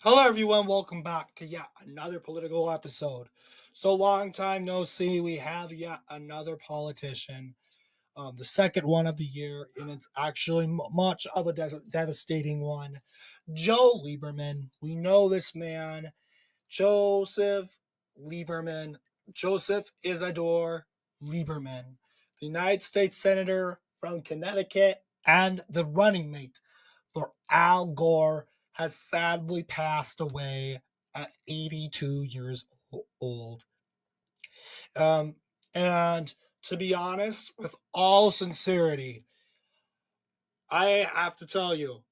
Hello, everyone. Welcome back to yet another political episode. So, long time no see. We have yet another politician, the second one of the year, and it's actually much of a devastating one. Joe Lieberman. We know this man, Joseph Lieberman, Joseph Isidore Lieberman, the United States Senator from Connecticut and the running mate for Al Gore, has sadly passed away at 82 years old. And to be honest, with all sincerity, I have to tell you,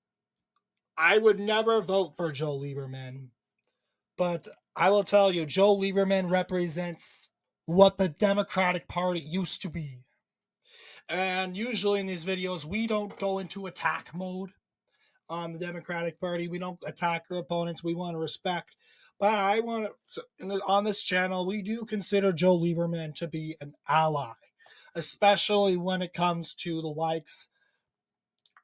I would never vote for Joe Lieberman, but I will tell you, Joe Lieberman represents what the Democratic Party used to be. And usually in these videos, we don't go into attack mode on the Democratic Party. We don't attack our opponents. We want to respect. But I want to, on this channel, we do consider Joe Lieberman to be an ally, especially when it comes to the likes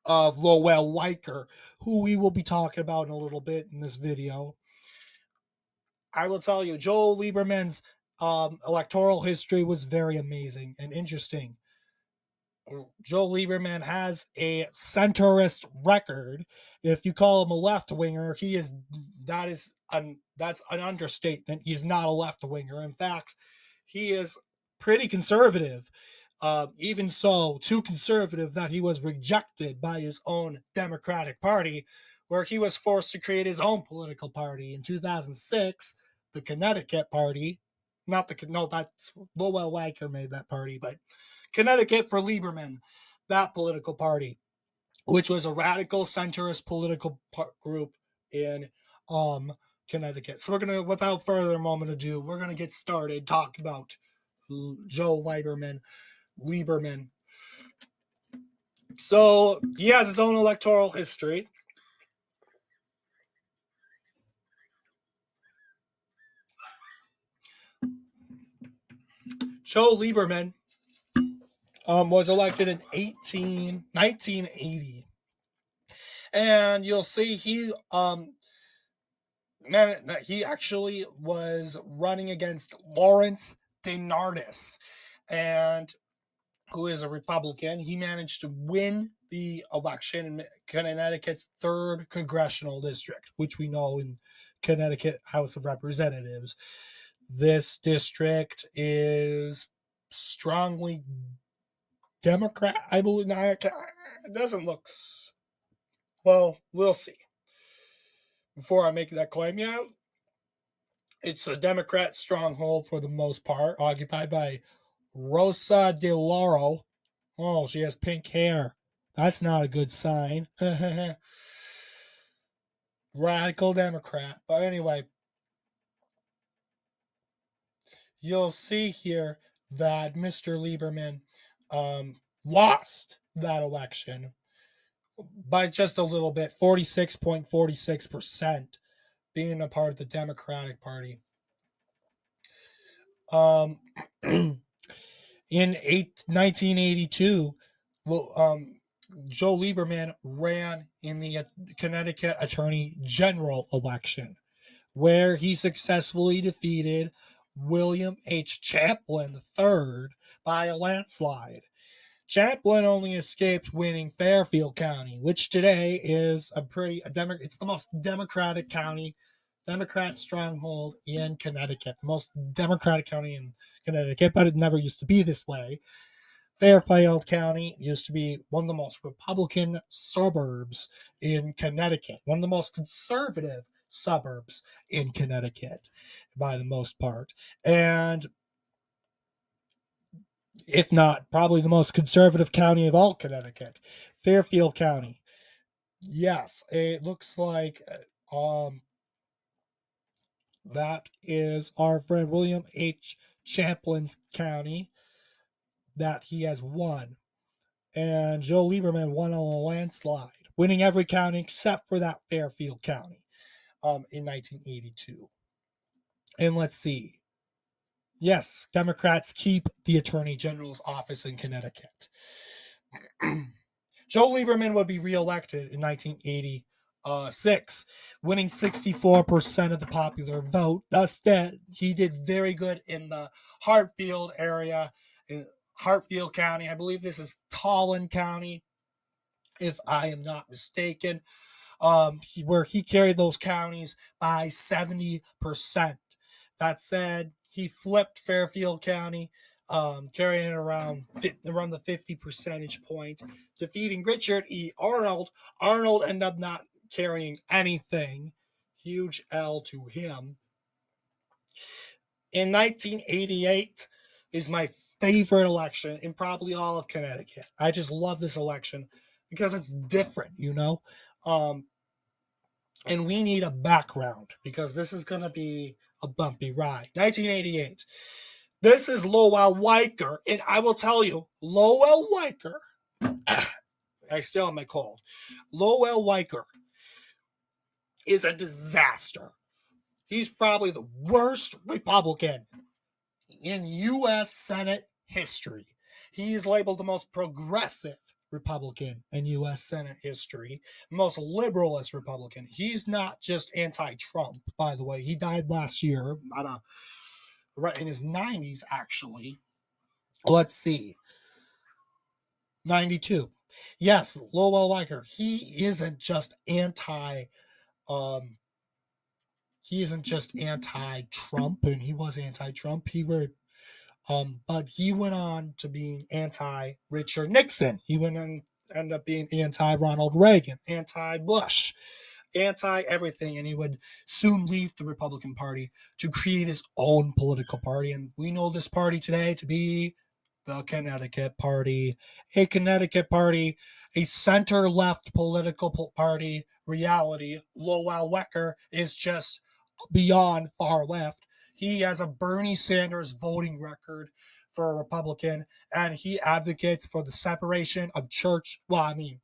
of Lowell Weicker, who we will be talking about in a little bit in this video. I will tell you, Joe Lieberman's electoral history was very amazing and interesting. Joe Lieberman has a centrist record. If you call him a left winger, that's an understatement. He's not a left winger. In fact, he is pretty conservative. Even so, too conservative that he was rejected by his own Democratic Party, where he was forced to create his own political party in 2006, the Connecticut Party. Not the no, that's Lowell Weicker made that party, but Connecticut for Lieberman, that political party, which was a radical centrist political group in Connecticut. So we're gonna, without further moment ado, we're gonna get started talking about Joe Lieberman. So he has his own electoral history. Joe Lieberman was elected in 1980. And you'll see he actually was running against Lawrence DeNardis, and who is a Republican. He managed to win the election in Connecticut's 3rd congressional district, which we know in Connecticut House of Representatives. This district is strongly Democrat, I believe. It doesn't look. Well, we'll see. Before I make that claim, yeah, it's a Democrat stronghold for the most part, occupied by Rosa DeLauro. Oh, she has pink hair. That's not a good sign. Radical Democrat. But anyway, you'll see here that Mr. Lieberman lost that election by just a little bit, 46.46%, being a part of the Democratic Party. In 1982, Joe Lieberman ran in the Connecticut Attorney General election, where he successfully defeated William H. Champlin III by a landslide. Champlin only escaped winning Fairfield County, which today is it's the most Democratic county, Democrat stronghold in Connecticut, the most Democratic county in Connecticut, but it never used to be this way. Fairfield County used to be one of the most Republican suburbs in Connecticut, one of the most conservative suburbs in Connecticut, by the most part. And if not, probably the most conservative county of all Connecticut, Fairfield County. Yes, it looks like that is our friend William H. Champlin's county that he has won. And Joe Lieberman won on a landslide, winning every county except for that Fairfield County in 1982. And let's see. Yes, Democrats keep the Attorney General's office in Connecticut. Joe Lieberman would be reelected in 1980 6, winning 64% of the popular vote. Thus, that he did very good in the Hartfield area, in Hartfield County. I believe this is Tolland County, if I am not mistaken, where he carried those counties by 70%. That said, he flipped Fairfield County, carrying around the 50 percentage point, defeating Richard E. Arnold. Arnold ended up not carrying anything. Huge L to him. In 1988 is my favorite election in probably all of Connecticut. I just love this election because it's different, you know? And we need a background because this is going to be a bumpy ride. 1988. This is Lowell Weicker, and I will tell you, Lowell Weicker, I still have my cold. Lowell Weicker is a disaster. He's probably the worst Republican in U.S. Senate history. He is labeled the most progressive Republican in U.S. Senate history, most liberalist Republican. He's not just anti-Trump, by the way. He died last year in his 90s, actually. Let's see. 92. Yes, Lowell Weicker. He isn't just anti-Trump, and he was anti-Trump. But he went on to being anti-Richard Nixon. He went and ended up being anti-Ronald Reagan, anti-Bush, anti-everything, and he would soon leave the Republican Party to create his own political party. And we know this party today to be the Connecticut Party, a center-left political party. Reality, Lowell Weicker is just beyond far left. He has a Bernie Sanders voting record for a Republican, and he advocates for the separation of church. Well, I mean,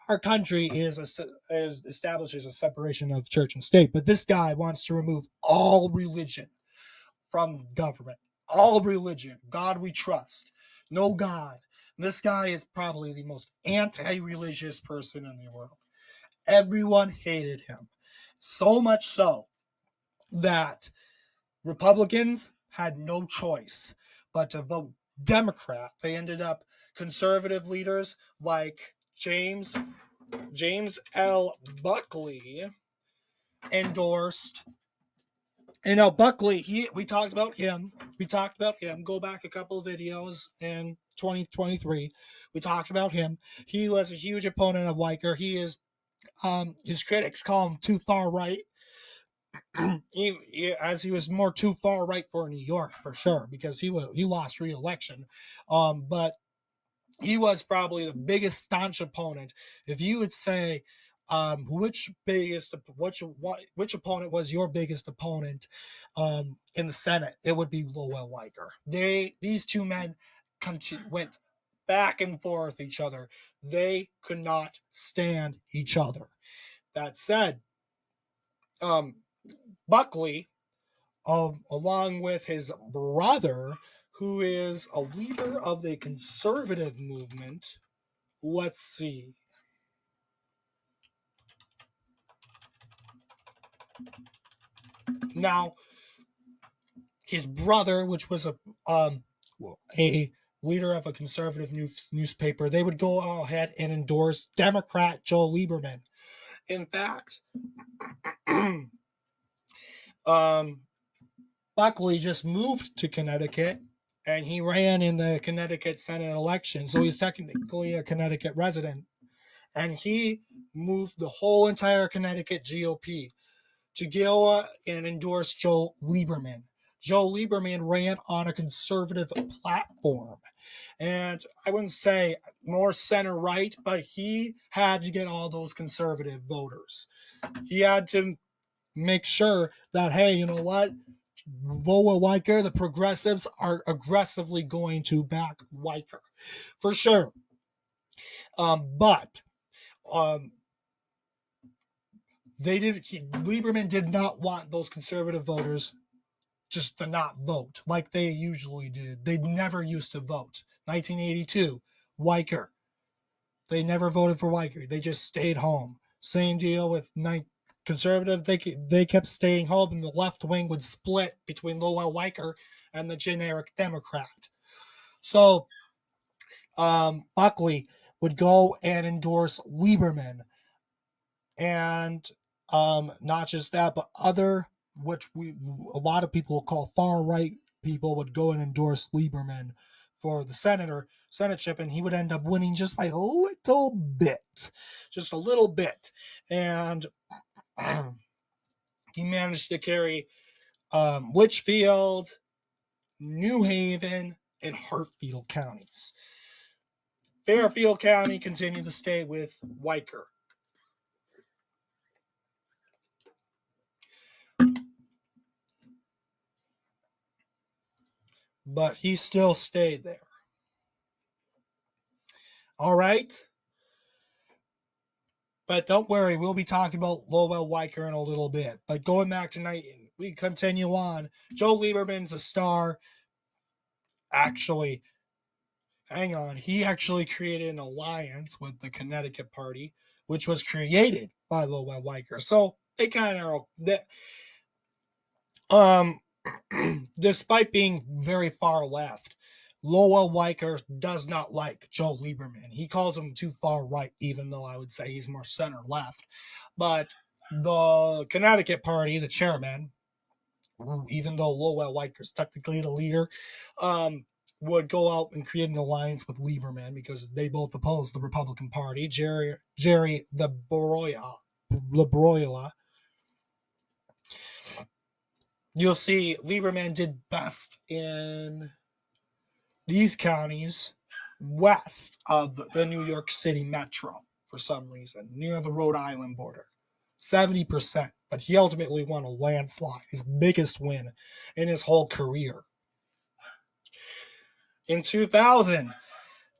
our country establishes a separation of church and state, but this guy wants to remove all religion from government. All religion. God we trust. No God. This guy is probably the most anti-religious person in the world. Everyone hated him. So much so that Republicans had no choice but to vote Democrat. They ended up conservative leaders like James L. Buckley endorsed. Buckley, we talked about him. Go back a couple of videos in 2023. We talked about him. He was a huge opponent of Weicker. He is, his critics call him too far right. As he was more too far right for New York for sure, because he lost re-election. But he was probably the biggest staunch opponent. If you would say, which opponent was your biggest opponent in the Senate, it would be Lowell Weicker. These two men went back and forth each other. They could not stand each other. That said, Buckley, along with his brother, who is a leader of the conservative movement. Let's see. Now, his brother, which was a leader of a conservative newspaper, they would go ahead and endorse Democrat Joe Lieberman. In fact, Buckley just moved to Connecticut, and he ran in the Connecticut Senate election, so he's technically a Connecticut resident. And he moved the whole entire Connecticut GOP to go and endorse Joe Lieberman. Joe Lieberman ran on a conservative platform. And I wouldn't say more center-right, but he had to get all those conservative voters. He had to make sure that, hey, you know what? Lowell Weicker, the progressives are aggressively going to back Weicker. For sure. But Lieberman did not want those conservative voters just to not vote like they usually did. They never used to vote. 1982, Weicker. They never voted for Weicker. They just stayed home. Same deal with conservative. They kept staying home, and the left wing would split between Lowell Weicker and the generic Democrat. So Buckley would go and endorse Lieberman, and not just that, but other, which a lot of people call far right people, would go and endorse Lieberman for the senatorship, and he would end up winning just by a little bit, just a little bit, and he managed to carry Litchfield, New Haven, and Hartfield counties. Fairfield County continued to stay with Weicker. But he still stayed there. All right. But don't worry, we'll be talking about Lowell Weicker in a little bit. But going back tonight, we continue on. Joe Lieberman's a star. Actually, hang on. He actually created an alliance with the Connecticut Party, which was created by Lowell Weicker. So they kind of, despite being very far left, Lowell Weicker does not like Joe Lieberman. He calls him too far right, even though I would say he's more center left. But the Connecticut Party, the chairman, even though Lowell Weicker's technically the leader, would go out and create an alliance with Lieberman because they both oppose the Republican Party. Jerry LaBroila. You'll see Lieberman did best in these counties west of the New York City metro for some reason, near the Rhode Island border. 70%, but he ultimately won a landslide, his biggest win in his whole career. In 2000,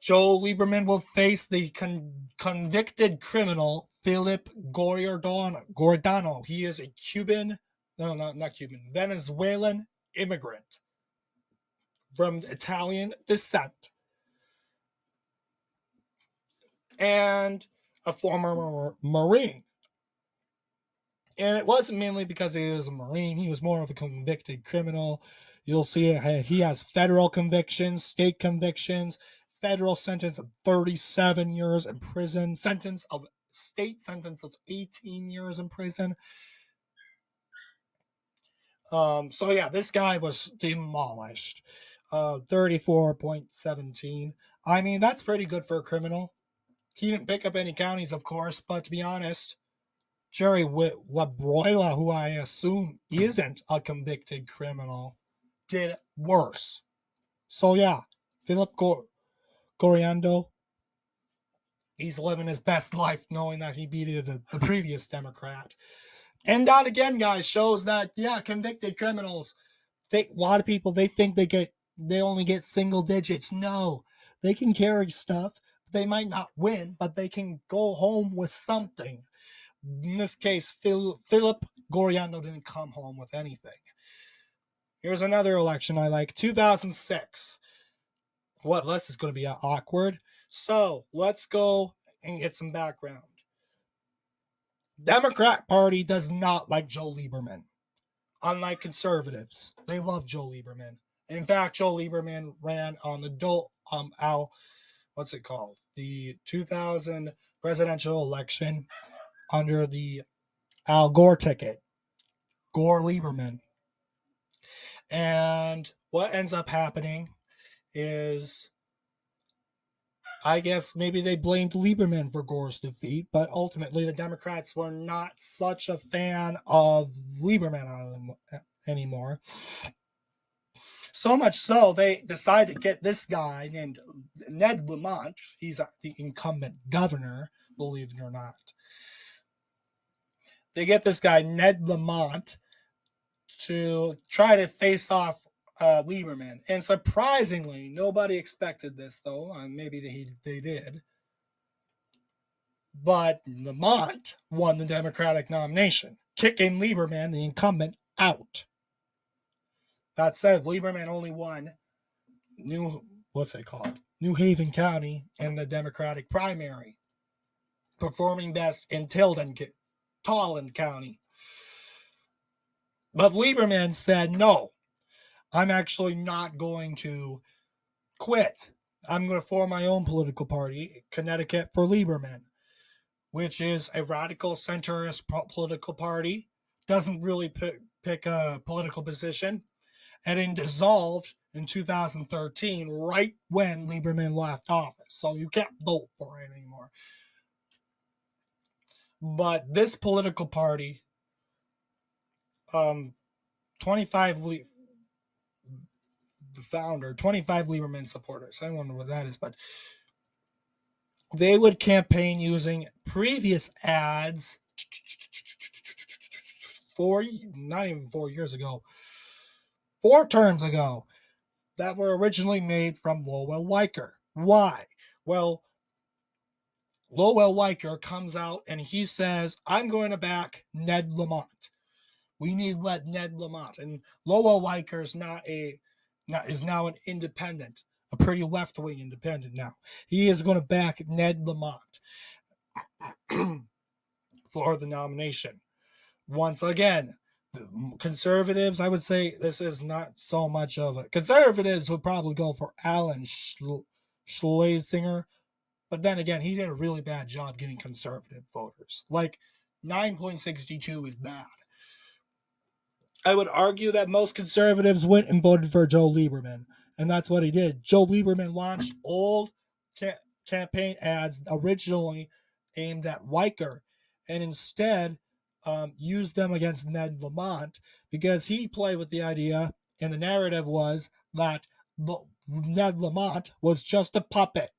Joe Lieberman will face the convicted criminal Philip Giordano. He is a Venezuelan immigrant from Italian descent and a former Marine. And it wasn't mainly because he was a Marine. He was more of a convicted criminal. You'll see he has federal convictions, state convictions, federal sentence of 37 years in prison, state sentence of 18 years in prison. So yeah, this guy was demolished. 34.17. I mean, that's pretty good for a criminal. He didn't pick up any counties, of course, but to be honest, Jerry LaBroila, who I assume isn't a convicted criminal, did worse. So yeah, Philip Goriando, he's living his best life knowing that he beat the previous Democrat. And that again, guys, shows that, yeah, convicted criminals, a lot of people, they think they only get single digits. No, they can carry stuff. They might not win, but they can go home with something. In this case, Philip Goriando didn't come home with anything. Here's another election I like. 2006. What? This is going to be awkward. So let's go and get some background. Democrat Party does not like Joe Lieberman. Unlike conservatives, they love Joe Lieberman. In fact, Joe Lieberman ran on the the 2000 presidential election under the Al Gore ticket. Gore Lieberman. And what ends up happening is, I guess maybe they blamed Lieberman for Gore's defeat, but ultimately the Democrats were not such a fan of Lieberman anymore. So much so, they decided to get this guy named Ned Lamont. He's the incumbent governor, believe it or not. They get this guy, Ned Lamont, to try to face off Lieberman. And surprisingly, nobody expected this, though. Maybe they did. But Lamont won the Democratic nomination, kicking Lieberman, the incumbent, out. That said, Lieberman only won New Haven County in the Democratic primary. performing best in Tolland County. But Lieberman said, no, I'm actually not going to quit. I'm going to form my own political party, Connecticut for Lieberman, which is a radical centrist political party. Doesn't really pick a political position. And it dissolved in 2013, right when Lieberman left office. So you can't vote for it anymore. But this political party, 25 the founder, 25 Lieberman supporters. I wonder what that is, but they would campaign using previous ads not even 4 years ago, 4 terms ago, that were originally made from Lowell Weicker. Why? Well, Lowell Weicker comes out and he says, I'm going to back Ned Lamont. We need Ned Lamont. And Lowell Weicker is now an independent, a pretty left-wing independent now. He is going to back Ned Lamont for the nomination. Once again, the conservatives, I would say this is not so much of a... Conservatives would probably go for Alan Schlesinger, but then again, he did a really bad job getting conservative voters. Like, 9.62 is bad. I would argue that most conservatives went and voted for Joe Lieberman, and that's what he did. Joe Lieberman launched old campaign ads originally aimed at Weicker, and instead used them against Ned Lamont because he played with the idea, and the narrative was that Ned Lamont was just a puppet,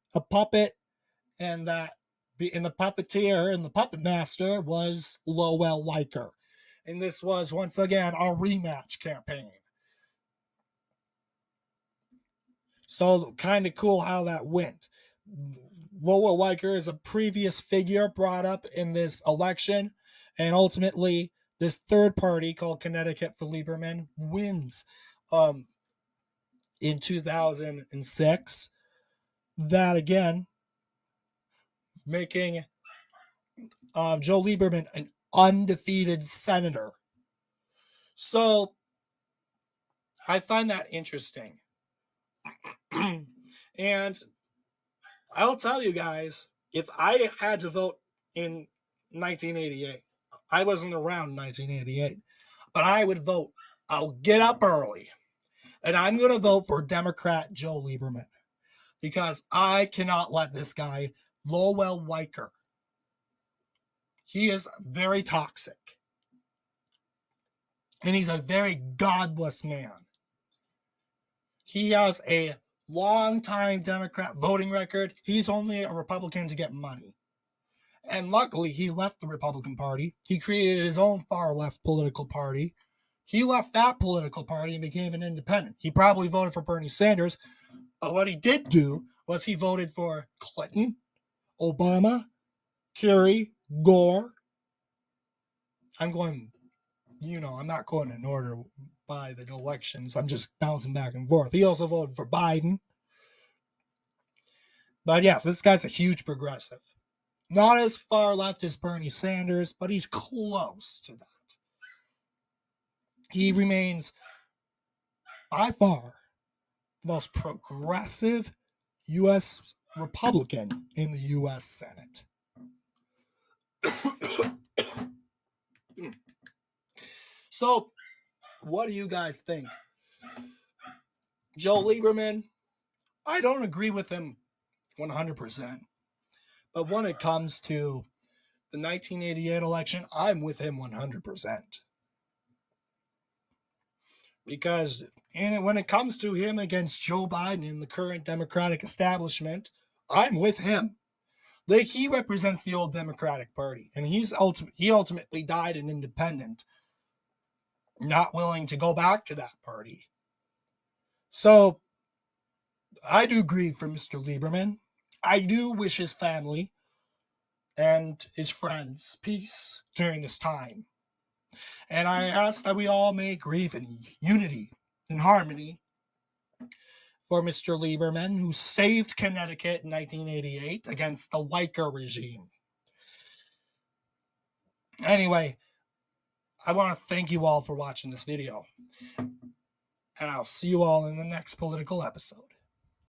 and that in the puppeteer and the puppet master was Lowell Weicker. And this was, once again, a rematch campaign. So, kind of cool how that went. Lowell Weicker is a previous figure brought up in this election, and ultimately, this third party called Connecticut for Lieberman wins in 2006. That, again, making Joe Lieberman an undefeated senator. So, I find that interesting. And I'll tell you guys, if I had to vote in 1988, I wasn't around in 1988, but I would vote. I'll get up early, and I'm going to vote for Democrat Joe Lieberman because I cannot let this guy, Lowell Weicker, he is very toxic. And he's a very godless man. He has a long-time Democrat voting record. He's only a Republican to get money. And luckily, he left the Republican Party. He created his own far-left political party. He left that political party and became an independent. He probably voted for Bernie Sanders. But what he did do was he voted for Clinton, Obama, Kerry, Gore. I'm not going in order by the elections. I'm just bouncing back and forth. He also voted for Biden. But yes, this guy's a huge progressive. Not as far left as Bernie Sanders, but he's close to that. He remains, by far, the most progressive U.S. Republican in the U.S. Senate. So, what do you guys think? Joe Lieberman, I don't agree with him 100%. But when it comes to the 1988 election, I'm with him 100%. Because when it comes to him against Joe Biden and the current Democratic establishment, I'm with him. Like, he represents the old Democratic Party, and he ultimately died an independent, not willing to go back to that party. So, I do grieve for Mr. Lieberman. I do wish his family and his friends peace during this time. And I ask that we all may grieve in unity and harmony for Mr. Lieberman, who saved Connecticut in 1988 against the Weicker regime. Anyway, I want to thank you all for watching this video. And I'll see you all in the next political episode.